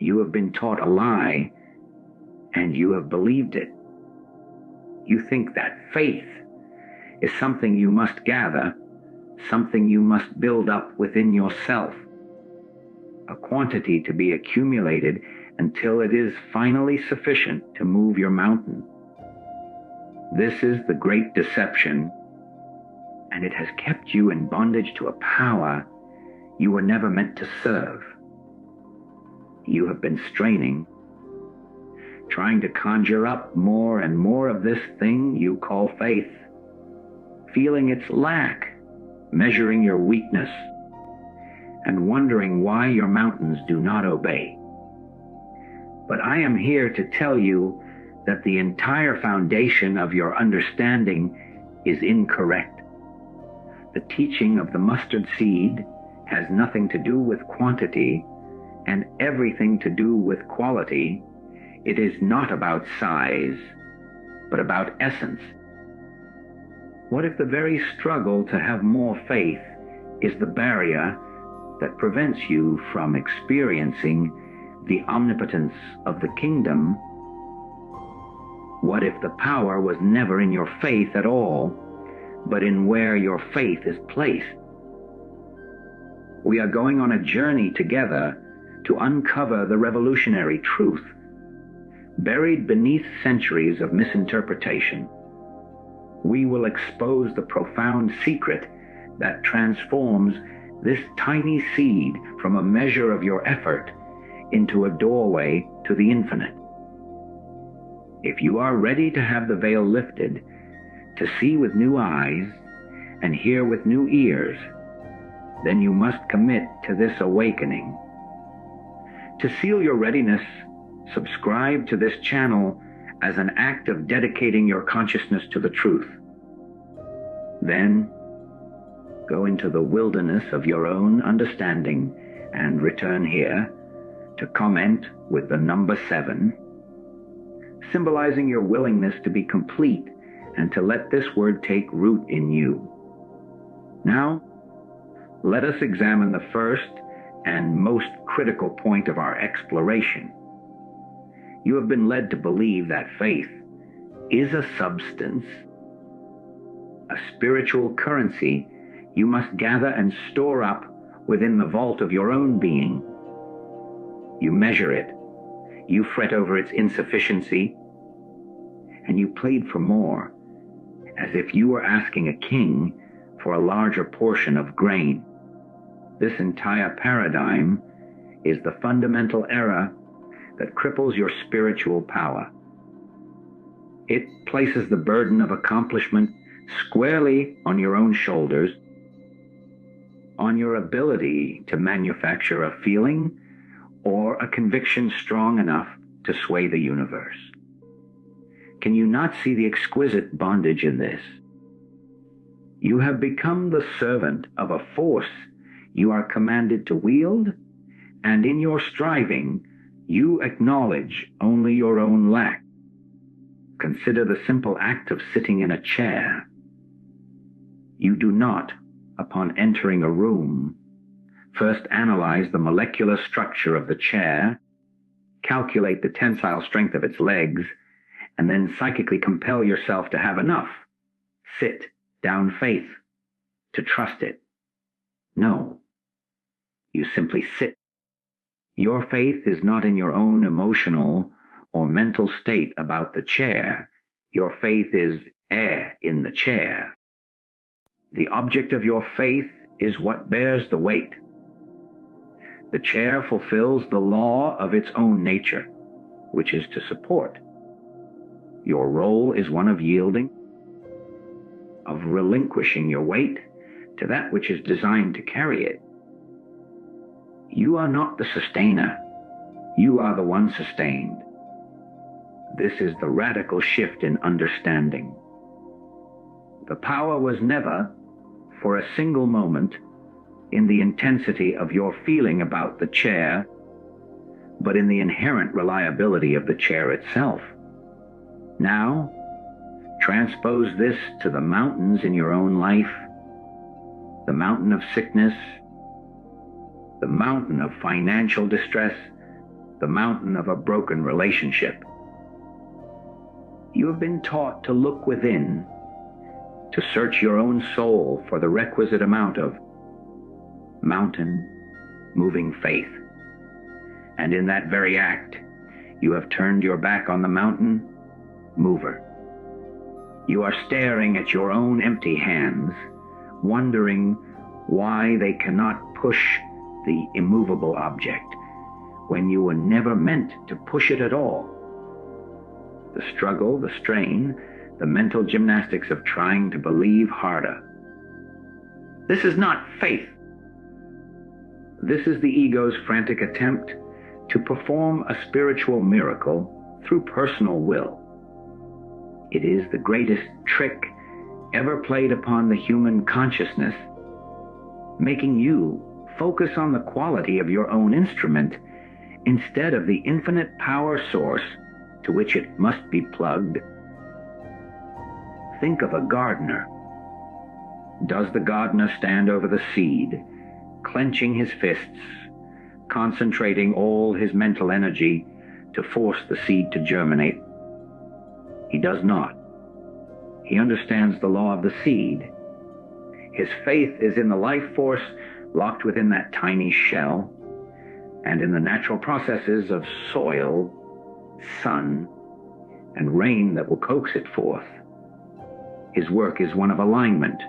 You have been taught a lie, and you have believed it. You think that faith is something you must gather, something you must build up within yourself, a quantity to be accumulated until it is finally sufficient to move your mountain. This is the great deception, and it has kept you in bondage to a power you were never meant to serve. You have been straining, trying to conjure up more and more of this thing you call faith, feeling its lack, measuring your weakness, and wondering why your mountains do not obey. But I am here to tell you that the entire foundation of your understanding is incorrect. The teaching of the mustard seed has nothing to do with quantity and everything to do with quality. It is not about size, but about essence. What if the very struggle to have more faith is the barrier that prevents you from experiencing the omnipotence of the kingdom? What if the power was never in your faith at all, but in where your faith is placed? We are going on a journey together to uncover the revolutionary truth, buried beneath centuries of misinterpretation. We will expose the profound secret that transforms this tiny seed from a measure of your effort into a doorway to the infinite. If you are ready to have the veil lifted, to see with new eyes and hear with new ears, then you must commit to this awakening. To seal your readiness, subscribe to this channel as an act of dedicating your consciousness to the truth. Then, go into the wilderness of your own understanding and return here to comment with the number 7, symbolizing your willingness to be complete and to let this word take root in you. Now, let us examine the first and most critical point of our exploration. You have been led to believe that faith is a substance, a spiritual currency you must gather and store up within the vault of your own being. You measure it, you fret over its insufficiency, and you plead for more, as if you were asking a king for a larger portion of grain. This entire paradigm is the fundamental error that cripples your spiritual power. It places the burden of accomplishment squarely on your own shoulders, on your ability to manufacture a feeling or a conviction strong enough to sway the universe. Can you not see the exquisite bondage in this? You have become the servant of a force you are commanded to wield, and in your striving, you acknowledge only your own lack. Consider the simple act of sitting in a chair. You do not, upon entering a room, first analyze the molecular structure of the chair, calculate the tensile strength of its legs, and then psychically compel yourself to have enough. Sit down faith, to trust it. No. You simply sit. Your faith is not in your own emotional or mental state about the chair. Your faith is air in the chair. The object of your faith is what bears the weight. The chair fulfills the law of its own nature, which is to support. Your role is one of yielding, of relinquishing your weight to that which is designed to carry it. You are not the sustainer. You are the one sustained. This is the radical shift in understanding. The power was never, for a single moment, in the intensity of your feeling about the chair, but in the inherent reliability of the chair itself. Now, transpose this to the mountains in your own life, the mountain of sickness, the mountain of financial distress, the mountain of a broken relationship. You have been taught to look within, to search your own soul for the requisite amount of mountain-moving faith. And in that very act, you have turned your back on the mountain mover. You are staring at your own empty hands, wondering why they cannot push the immovable object when you were never meant to push it at all. The struggle, the strain, the mental gymnastics of trying to believe harder. This is not faith. This is the ego's frantic attempt to perform a spiritual miracle through personal will. It is the greatest trick ever played upon the human consciousness, making you focus on the quality of your own instrument instead of the infinite power source to which it must be plugged. Think of a gardener. Does the gardener stand over the seed, clenching his fists, concentrating all his mental energy to force the seed to germinate? He does not. He understands the law of the seed. His faith is in the life force locked within that tiny shell, and in the natural processes of soil, sun, and rain that will coax it forth. His work is one of alignment,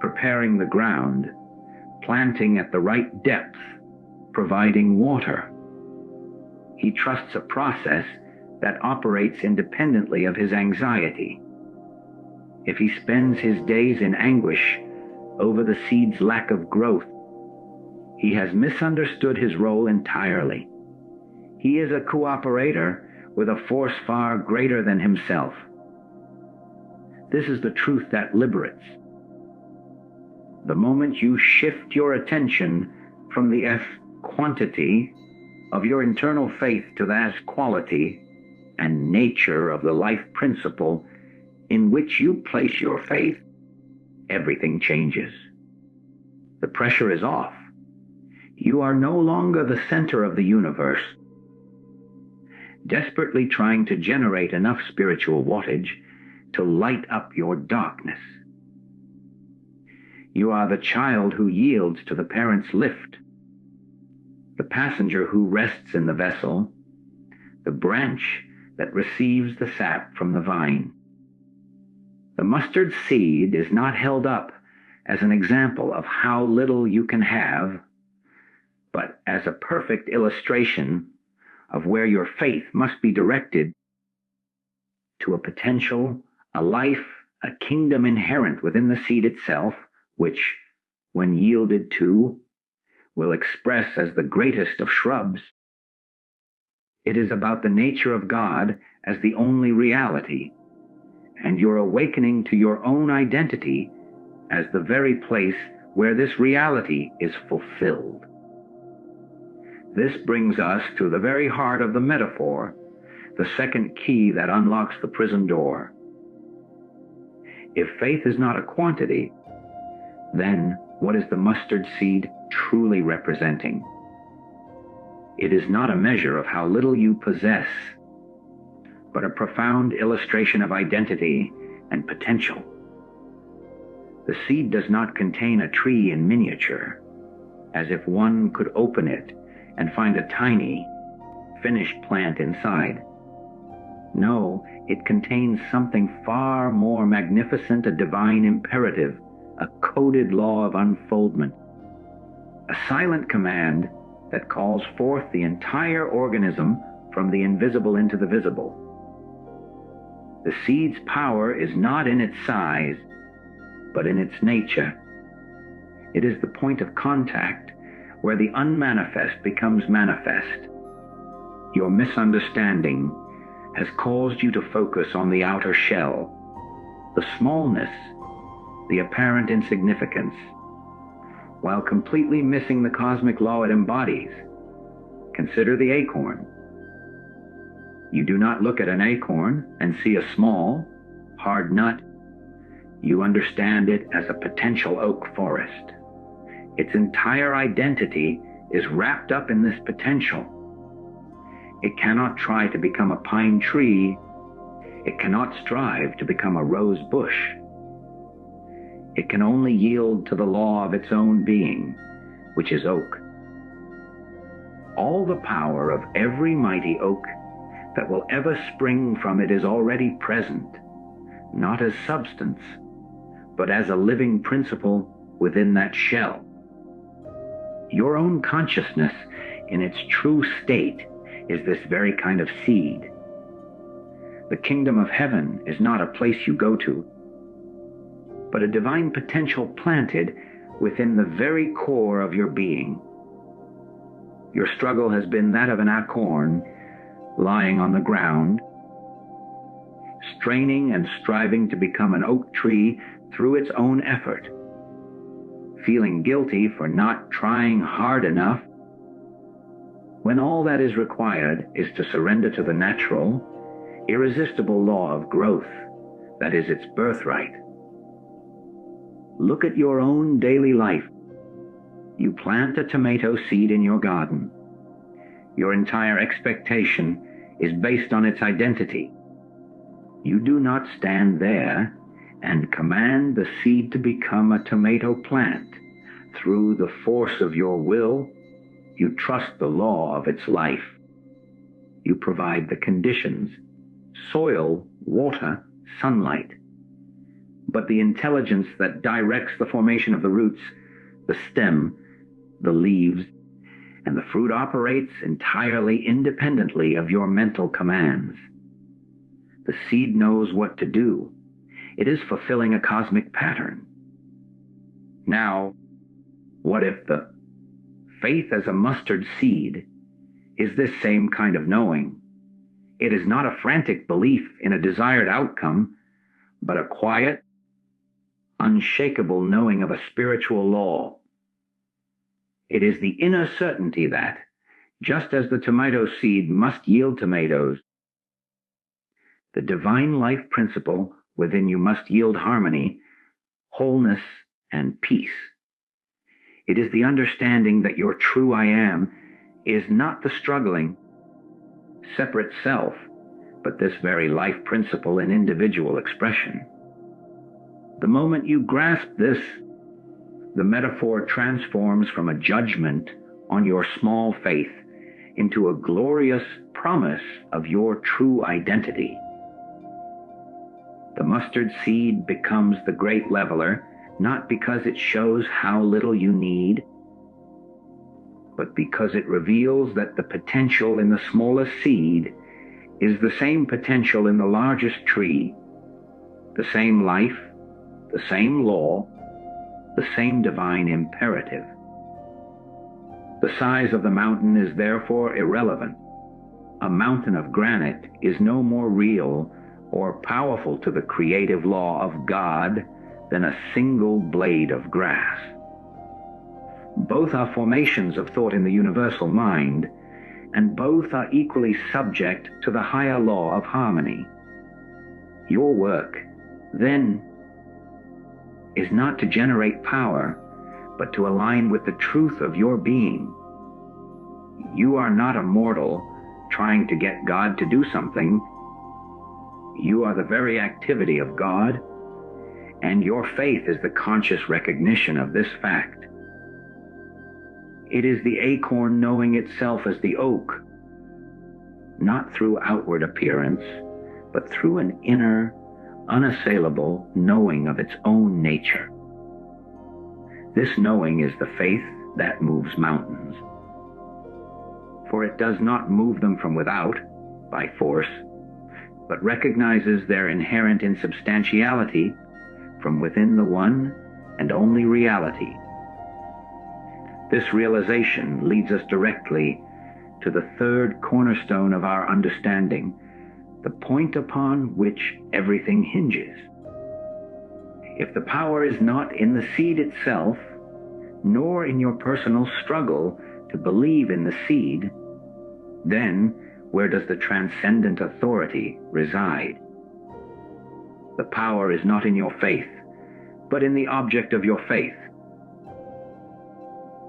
preparing the ground, planting at the right depth, providing water. He trusts a process that operates independently of his anxiety. If he spends his days in anguish over the seed's lack of growth, he has misunderstood his role entirely. He is a cooperator with a force far greater than himself. This is the truth that liberates. The moment you shift your attention from the quantity of your internal faith to the quality and nature of the life principle in which you place your faith, everything changes. The pressure is off. You are no longer the center of the universe, desperately trying to generate enough spiritual wattage to light up your darkness. You are the child who yields to the parent's lift, the passenger who rests in the vessel, the branch that receives the sap from the vine. The mustard seed is not held up as an example of how little you can have, but as a perfect illustration of where your faith must be directed to a potential, a life, a kingdom inherent within the seed itself, which, when yielded to, will express as the greatest of shrubs. It is about the nature of God as the only reality, and your awakening to your own identity as the very place where this reality is fulfilled. This brings us to the very heart of the metaphor, the second key that unlocks the prison door. If faith is not a quantity, then what is the mustard seed truly representing? It is not a measure of how little you possess, but a profound illustration of identity and potential. The seed does not contain a tree in miniature, as if one could open it and find a tiny, finished plant inside. No, it contains something far more magnificent, a divine imperative, a coded law of unfoldment, a silent command that calls forth the entire organism from the invisible into the visible. The seed's power is not in its size, but in its nature. It is the point of contact where the unmanifest becomes manifest. Your misunderstanding has caused you to focus on the outer shell, the smallness, the apparent insignificance, while completely missing the cosmic law it embodies. Consider the acorn. You do not look at an acorn and see a small, hard nut. You understand it as a potential oak forest. Its entire identity is wrapped up in this potential. It cannot try to become a pine tree. It cannot strive to become a rose bush. It can only yield to the law of its own being, which is oak. All the power of every mighty oak that will ever spring from it is already present, not as substance, but as a living principle within that shell. Your own consciousness in its true state is this very kind of seed. The kingdom of heaven is not a place you go to, but a divine potential planted within the very core of your being. Your struggle has been that of an acorn lying on the ground, straining and striving to become an oak tree through its own effort, feeling guilty for not trying hard enough, when all that is required is to surrender to the natural, irresistible law of growth that is its birthright. Look at your own daily life. You plant a tomato seed in your garden. Your entire expectation is based on its identity. You do not stand there and command the seed to become a tomato plant. Through the force of your will, you trust the law of its life. You provide the conditions: soil, water, sunlight. But the intelligence that directs the formation of the roots, the stem, the leaves, and the fruit operates entirely independently of your mental commands. The seed knows what to do. It is fulfilling a cosmic pattern. Now, what if the faith as a mustard seed is this same kind of knowing? It is not a frantic belief in a desired outcome, but a quiet, unshakable knowing of a spiritual law. It is the inner certainty that, just as the tomato seed must yield tomatoes, the divine life principle within you must yield harmony, wholeness, and peace. It is the understanding that your true I am is not the struggling, separate self, but this very life principle in individual expression. The moment you grasp this, the metaphor transforms from a judgment on your small faith into a glorious promise of your true identity. The mustard seed becomes the great leveler, not because it shows how little you need, but because it reveals that the potential in the smallest seed is the same potential in the largest tree, the same life, the same law, the same divine imperative. The size of the mountain is therefore irrelevant. A mountain of granite is no more real or powerful to the creative law of God than a single blade of grass. Both are formations of thought in the universal mind, and both are equally subject to the higher law of harmony. Your work, then, is not to generate power, but to align with the truth of your being. You are not a mortal trying to get God to do something. You are the very activity of God, and your faith is the conscious recognition of this fact. It is the acorn knowing itself as the oak, not through outward appearance, but through an inner, unassailable knowing of its own nature. This knowing is the faith that moves mountains. For it does not move them from without, by force, but recognizes their inherent insubstantiality from within the one and only reality. This realization leads us directly to the third cornerstone of our understanding, the point upon which everything hinges. If the power is not in the seed itself, nor in your personal struggle to believe in the seed, then where does the transcendent authority reside? The power is not in your faith, but in the object of your faith.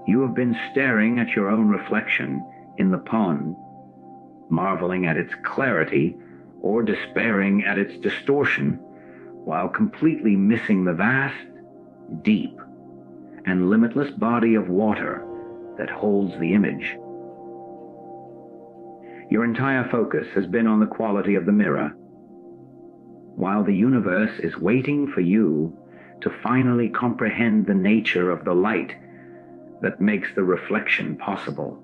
You have been staring at your own reflection in the pond, marveling at its clarity or despairing at its distortion, while completely missing the vast, deep, and limitless body of water that holds the image. Your entire focus has been on the quality of the mirror, while the universe is waiting for you to finally comprehend the nature of the light that makes the reflection possible.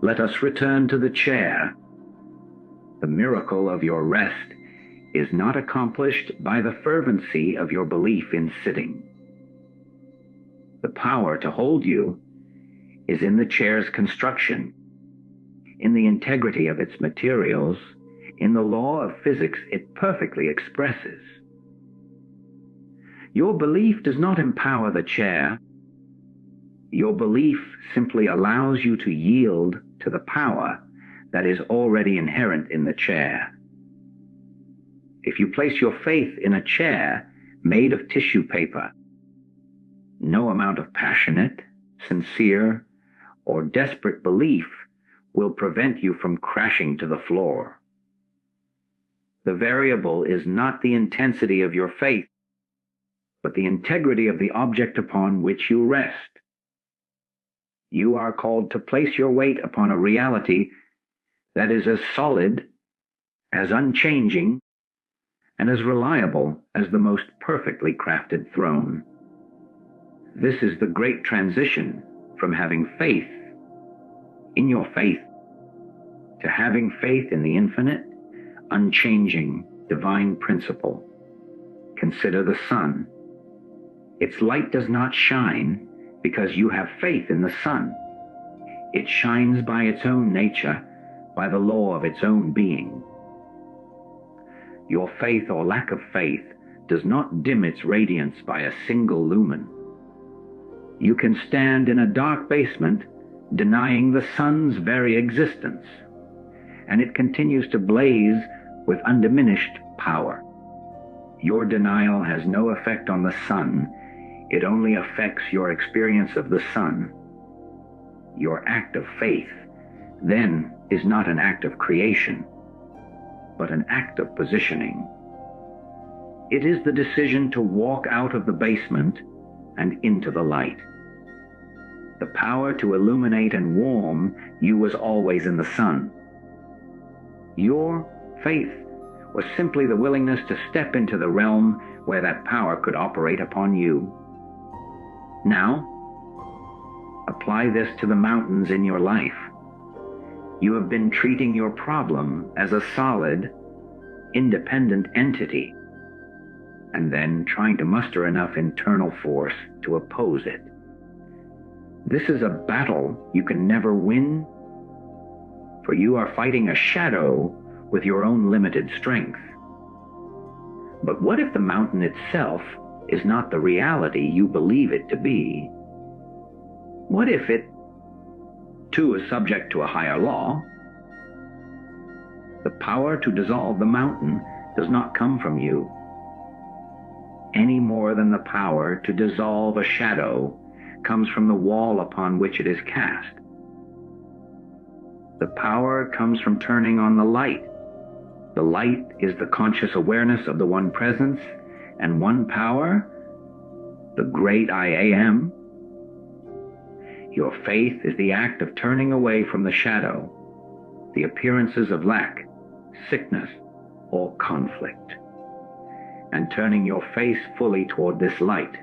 Let us return to the chair. The miracle of your rest is not accomplished by the fervency of your belief in sitting. The power to hold you is in the chair's construction, in the integrity of its materials, in the law of physics it perfectly expresses. Your belief does not empower the chair. Your belief simply allows you to yield to the power that is already inherent in the chair. If you place your faith in a chair made of tissue paper, no amount of passionate, sincere, or desperate belief will prevent you from crashing to the floor. The variable is not the intensity of your faith, but the integrity of the object upon which you rest. You are called to place your weight upon a reality that is as solid, as unchanging, and as reliable as the most perfectly crafted throne. This is the great transition from having faith in your faith to having faith in the infinite, unchanging, divine principle. Consider the sun. Its light does not shine because you have faith in the sun. It shines by its own nature, by the law of its own being. Your faith or lack of faith does not dim its radiance by a single lumen. You can stand in a dark basement denying the sun's very existence, and it continues to blaze with undiminished power. Your denial has no effect on the sun. It only affects your experience of the sun. Your act of faith, then, is not an act of creation, but an act of positioning. It is the decision to walk out of the basement and into the light. The power to illuminate and warm you was always in the sun. Your faith was simply the willingness to step into the realm where that power could operate upon you. Now, apply this to the mountains in your life. You have been treating your problem as a solid, independent entity, and then trying to muster enough internal force to oppose it. This is a battle you can never win, for you are fighting a shadow with your own limited strength. But what if the mountain itself is not the reality you believe it to be? What if it, too, is subject to a higher law? The power to dissolve the mountain does not come from you, any more than the power to dissolve a shadow comes from the wall upon which it is cast. The power comes from turning on the light. The light is the conscious awareness of the one presence and one power, the great I Am. Your faith is the act of turning away from the shadow, the appearances of lack, sickness, or conflict, and turning your face fully toward this light.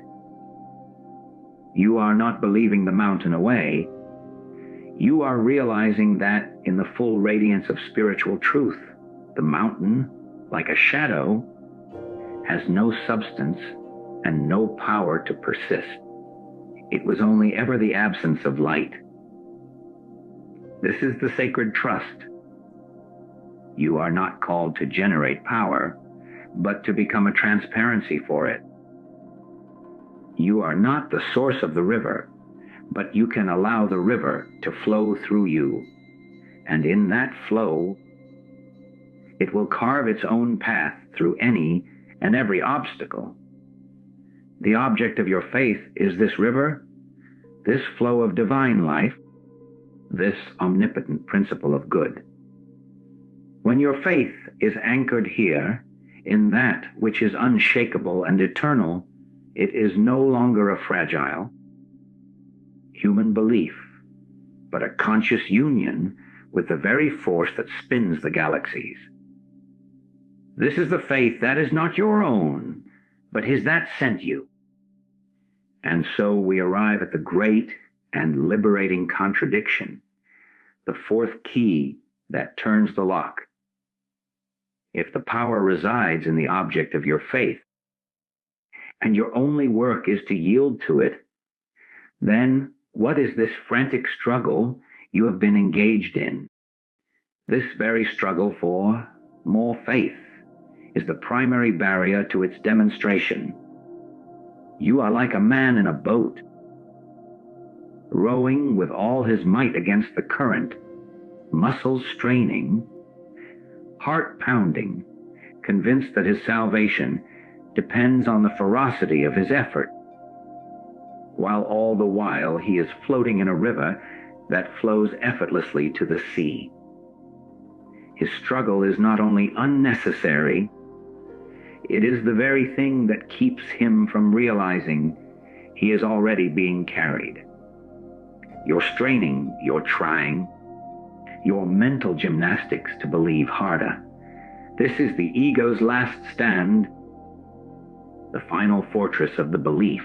You are not believing the mountain away. You are realizing that in the full radiance of spiritual truth, the mountain, like a shadow, has no substance and no power to persist. It was only ever the absence of light. This is the sacred trust. You are not called to generate power, but to become a transparency for it. You are not the source of the river, but you can allow the river to flow through you, and in that flow, it will carve its own path through any and every obstacle. The object of your faith is this river, this flow of divine life, this omnipotent principle of good. When your faith is anchored here in that which is unshakable and eternal, it is no longer a fragile human belief, but a conscious union with the very force that spins the galaxies. This is the faith that is not your own, but his that sent you. And so we arrive at the great and liberating contradiction, the fourth key that turns the lock. If the power resides in the object of your faith, and your only work is to yield to it, then what is this frantic struggle you have been engaged in? This very struggle for more faith is the primary barrier to its demonstration. You are like a man in a boat, rowing with all his might against the current, muscles straining, heart pounding, convinced that his salvation depends on the ferocity of his effort, while all the while he is floating in a river that flows effortlessly to the sea. His struggle is not only unnecessary, it is the very thing that keeps him from realizing he is already being carried. Your straining, your trying, your mental gymnastics to believe harder. This is the ego's last stand, the final fortress of the belief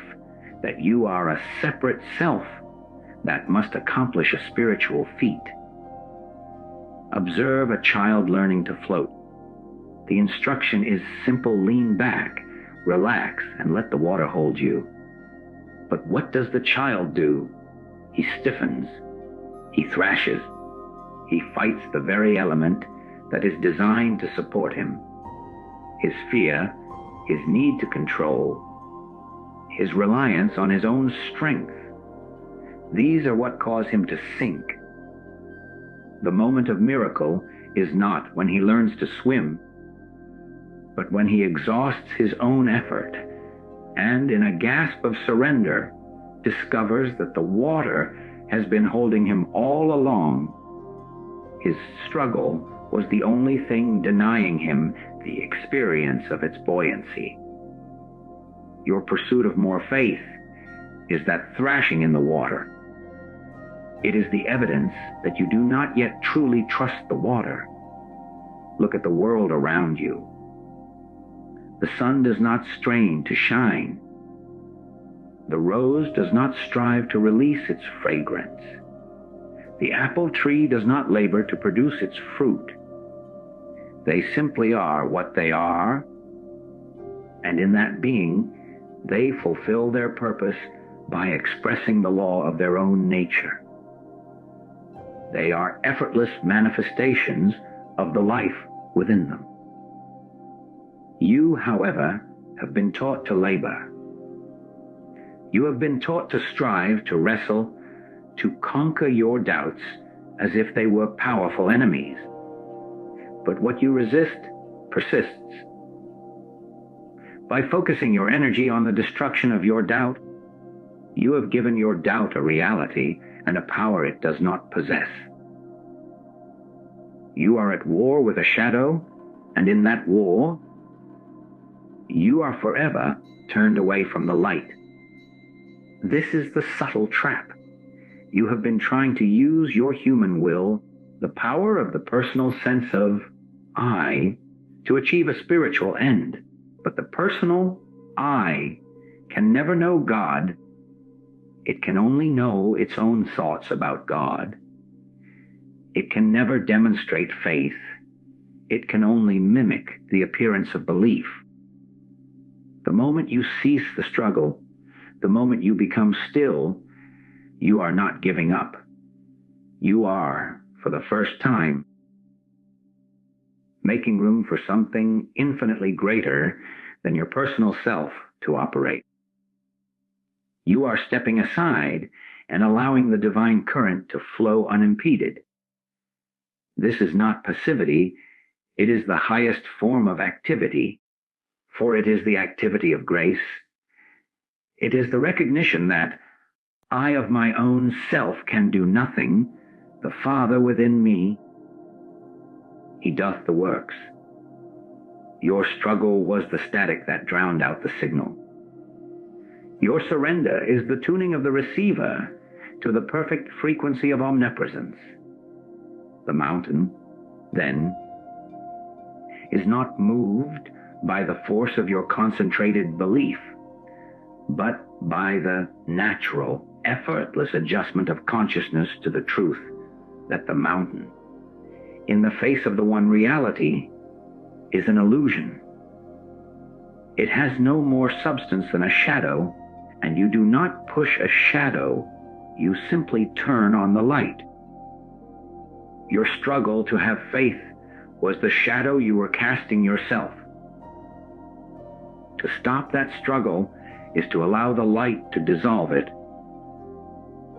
that you are a separate self that must accomplish a spiritual feat. Observe a child learning to float. The instruction is simple: lean back, relax, and let the water hold you. But what does the child do? He stiffens, he thrashes, he fights the very element that is designed to support him. His fear, his need to control, his reliance on his own strength. These are what cause him to sink. The moment of miracle is not when he learns to swim, but when he exhausts his own effort and, in a gasp of surrender, discovers that the water has been holding him all along. His struggle was the only thing denying him the experience of its buoyancy. Your pursuit of more faith is that thrashing in the water. It is the evidence that you do not yet truly trust the water. Look at the world around you. The sun does not strain to shine. The rose does not strive to release its fragrance. The apple tree does not labor to produce its fruit. They simply are what they are, and in that being, they fulfill their purpose by expressing the law of their own nature. They are effortless manifestations of the life within them. You, however, have been taught to labor. You have been taught to strive, to wrestle, to conquer your doubts as if they were powerful enemies. But what you resist persists. By focusing your energy on the destruction of your doubt, you have given your doubt a reality and a power it does not possess. You are at war with a shadow, and in that war, you are forever turned away from the light. This is the subtle trap. You have been trying to use your human will, the power of the personal sense of I, to achieve a spiritual end. But the personal I can never know God. It can only know its own thoughts about God. It can never demonstrate faith. It can only mimic the appearance of belief. The moment you cease the struggle, the moment you become still, you are not giving up. You are, for the first time, making room for something infinitely greater than your personal self to operate. You are stepping aside and allowing the divine current to flow unimpeded. This is not passivity, it is the highest form of activity, for it is the activity of grace. It is the recognition that I of my own self can do nothing, the Father within me, he doth the works. Your struggle was the static that drowned out the signal. Your surrender is the tuning of the receiver to the perfect frequency of omnipresence. The mountain, then, is not moved by the force of your concentrated belief, but by the natural, effortless adjustment of consciousness to the truth that the mountain, in the face of the one reality, is an illusion. It has no more substance than a shadow, and you do not push a shadow, you simply turn on the light. Your struggle to have faith was the shadow you were casting yourself. To stop that struggle is to allow the light to dissolve it,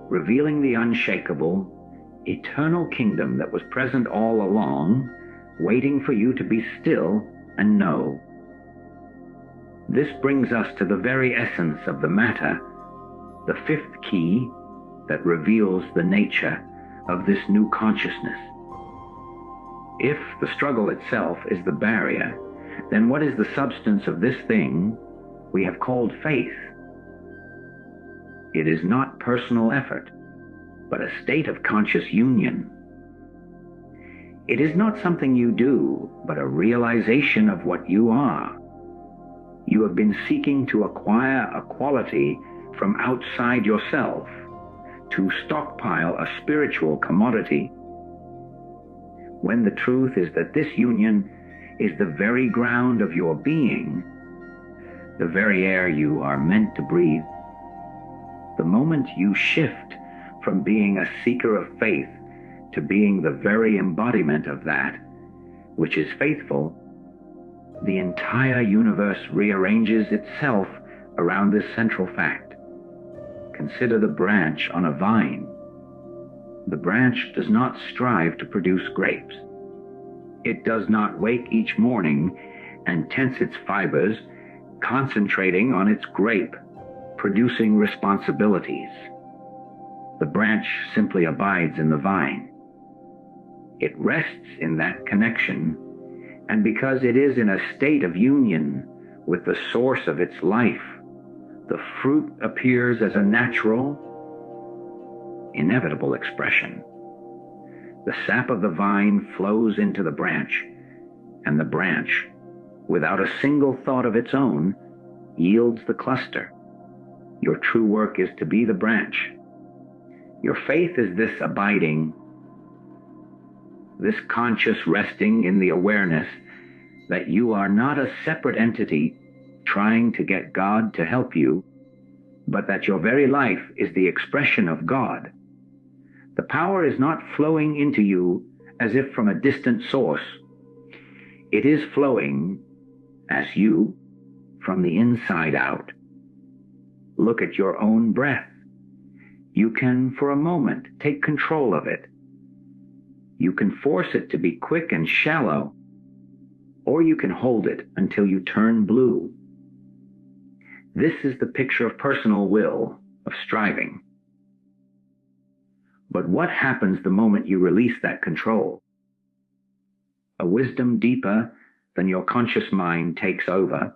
revealing the unshakable, eternal kingdom that was present all along, waiting for you to be still and know. This brings us to the very essence of the matter, the fifth key that reveals the nature of this new consciousness. If the struggle itself is the barrier, then what is the substance of this thing we have called faith? It is not personal effort, but a state of conscious union. It is not something you do, but a realization of what you are. You have been seeking to acquire a quality from outside yourself, to stockpile a spiritual commodity, when the truth is that this union is the very ground of your being, the very air you are meant to breathe. The moment you shift from being a seeker of faith to being the very embodiment of that which is faithful, the entire universe rearranges itself around this central fact. Consider the branch on a vine. The branch does not strive to produce grapes. It does not wake each morning and tense its fibers, concentrating on its grape, producing responsibilities. The branch simply abides in the vine. It rests in that connection, and because it is in a state of union with the source of its life, the fruit appears as a natural, inevitable expression. The sap of the vine flows into the branch, and the branch, without a single thought of its own, yields the cluster. Your true work is to be the branch. Your faith is this abiding, this conscious resting in the awareness that you are not a separate entity trying to get God to help you, but that your very life is the expression of God. The power is not flowing into you as if from a distant source. It is flowing as you from the inside out. Look at your own breath. You can, for a moment, take control of it. You can force it to be quick and shallow, or you can hold it until you turn blue. This is the picture of personal will, of striving. But what happens the moment you release that control? A wisdom deeper than your conscious mind takes over,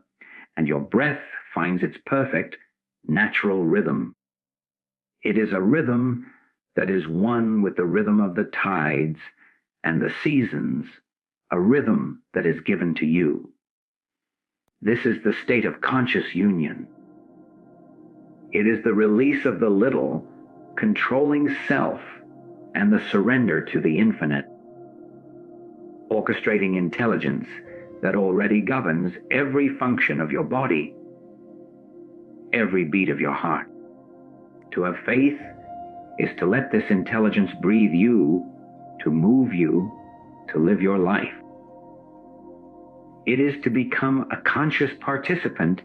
and your breath finds its perfect, natural rhythm. It is a rhythm that is one with the rhythm of the tides and the seasons, a rhythm that is given to you. This is the state of conscious union. It is the release of the little, controlling self, and the surrender to the infinite, orchestrating intelligence that already governs every function of your body, every beat of your heart. To have faith is to let this intelligence breathe you, to move you, to live your life. It is to become a conscious participant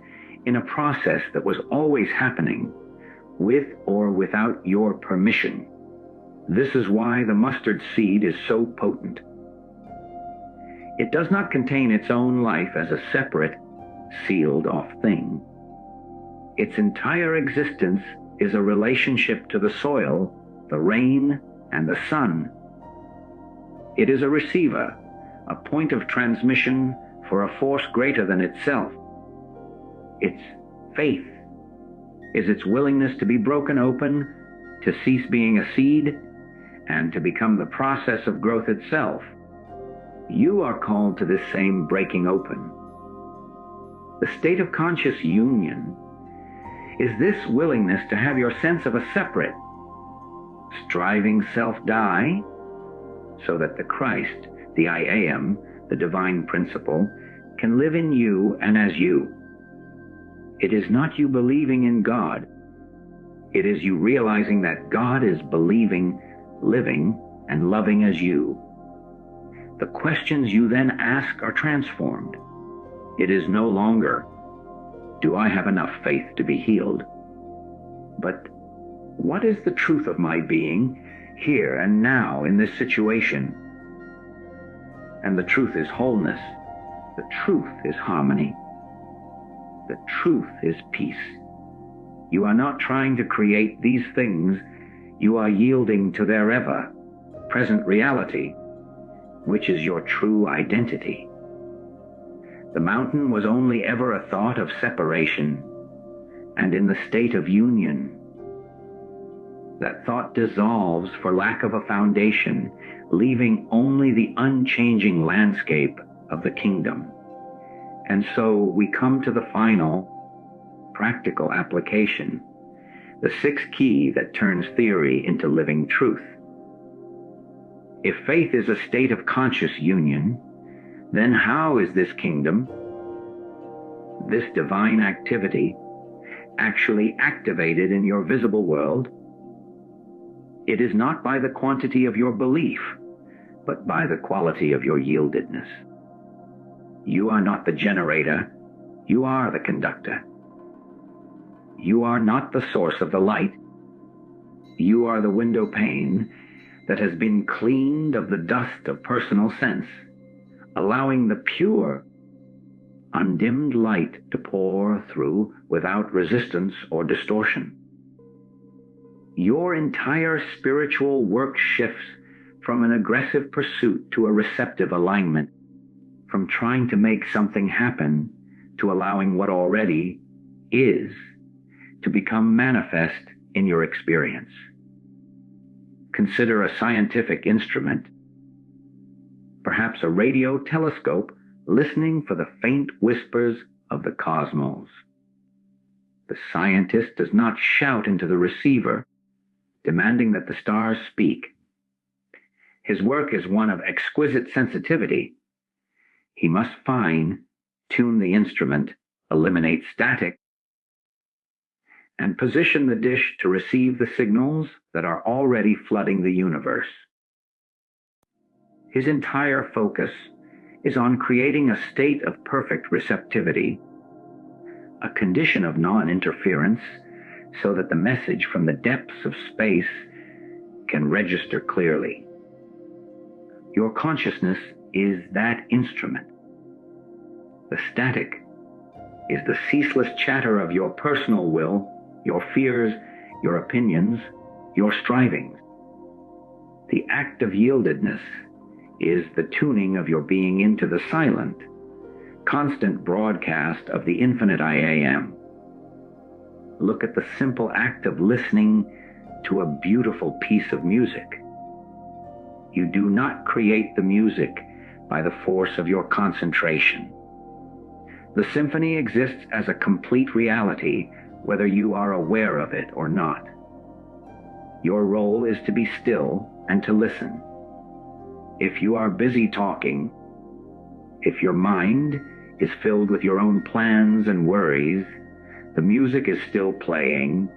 in a process that was always happening, with or without your permission. This is why the mustard seed is so potent. It does not contain its own life as a separate, sealed-off thing. Its entire existence is a relationship to the soil, the rain, and the Son. It is a receiver, a point of transmission for a force greater than itself. Its faith is its willingness to be broken open, to cease being a seed, and to become the process of growth itself. You are called to this same breaking open. The state of conscious union is this willingness to have your sense of a separate, striving self die, so that the Christ, the I Am, the divine principle, can live in you and as you. It is not you believing in God. It is you realizing that God is believing, living, and loving as you. The questions you then ask are transformed. It is no longer, do I have enough faith to be healed? But what is the truth of my being here and now in this situation? And the truth is wholeness. The truth is harmony. The truth is peace. You are not trying to create these things. You are yielding to their ever present reality, which is your true identity. The mountain was only ever a thought of separation, and in the state of union, that thought dissolves for lack of a foundation, leaving only the unchanging landscape of the kingdom. And so we come to the final, practical application, the sixth key that turns theory into living truth. If faith is a state of conscious union, then how is this kingdom, this divine activity, actually activated in your visible world? It is not by the quantity of your belief, but by the quality of your yieldedness. You are not the generator, you are the conductor. You are not the source of the light. You are the window pane that has been cleaned of the dust of personal sense, allowing the pure, undimmed light to pour through without resistance or distortion. Your entire spiritual work shifts from an aggressive pursuit to a receptive alignment, from trying to make something happen to allowing what already is to become manifest in your experience. Consider a scientific instrument, perhaps a radio telescope listening for the faint whispers of the cosmos. The scientist does not shout into the receiver, demanding that the stars speak. His work is one of exquisite sensitivity. He must fine tune the instrument, eliminate static, and position the dish to receive the signals that are already flooding the universe. His entire focus is on creating a state of perfect receptivity, a condition of non-interference, so that the message from the depths of space can register clearly. Your consciousness is that instrument. The static is the ceaseless chatter of your personal will, your fears, your opinions, your strivings. The act of yieldedness is the tuning of your being into the silent, constant broadcast of the infinite I Am. Look at the simple act of listening to a beautiful piece of music. You do not create the music by the force of your concentration. The symphony exists as a complete reality, whether you are aware of it or not. Your role is to be still and to listen. If you are busy talking, if your mind is filled with your own plans and worries, the music is still playing,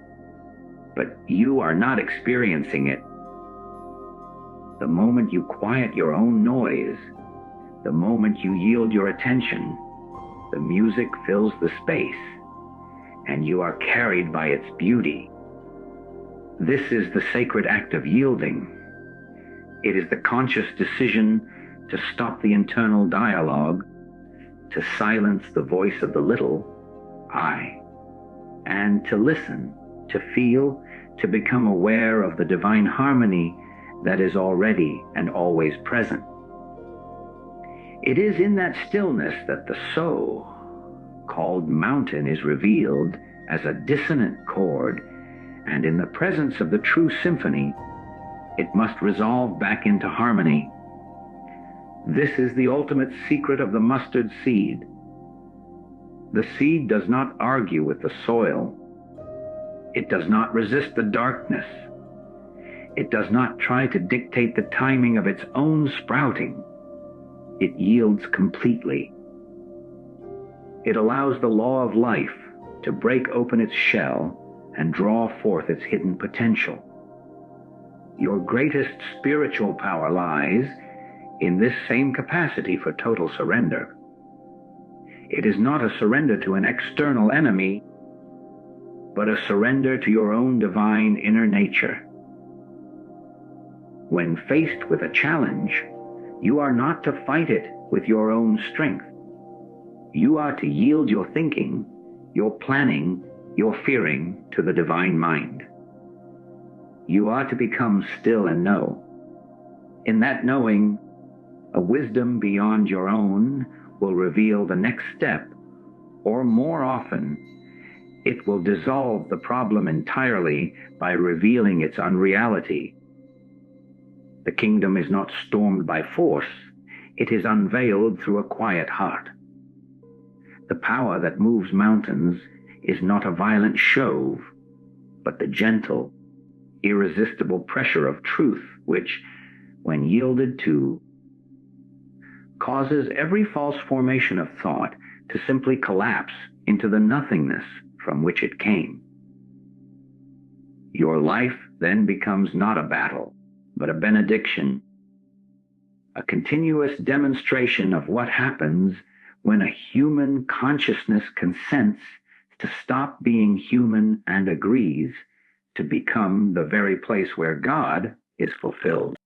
but you are not experiencing it. The moment you quiet your own noise, the moment you yield your attention, the music fills the space, and you are carried by its beauty. This is the sacred act of yielding. It is the conscious decision to stop the internal dialogue, to silence the voice of the little I, and to listen, to feel, to become aware of the divine harmony that is already and always present. It is in that stillness that the so called mountain is revealed as a dissonant chord, and in the presence of the true symphony, it must resolve back into harmony. This is the ultimate secret of the mustard seed. The seed does not argue with the soil. It does not resist the darkness. It does not try to dictate the timing of its own sprouting. It yields completely. It allows the law of life to break open its shell and draw forth its hidden potential. Your greatest spiritual power lies in this same capacity for total surrender. It is not a surrender to an external enemy, but a surrender to your own divine inner nature. When faced with a challenge, you are not to fight it with your own strength. You are to yield your thinking, your planning, your fearing to the divine mind. You are to become still and know. In that knowing, a wisdom beyond your own will reveal the next step, or more often, it will dissolve the problem entirely by revealing its unreality. The kingdom is not stormed by force, it is unveiled through a quiet heart. The power that moves mountains is not a violent shove, but the gentle, irresistible pressure of truth which, when yielded to, causes every false formation of thought to simply collapse into the nothingness from which it came. Your life then becomes not a battle, but a benediction, a continuous demonstration of what happens when a human consciousness consents to stop being human and agrees to become the very place where God is fulfilled.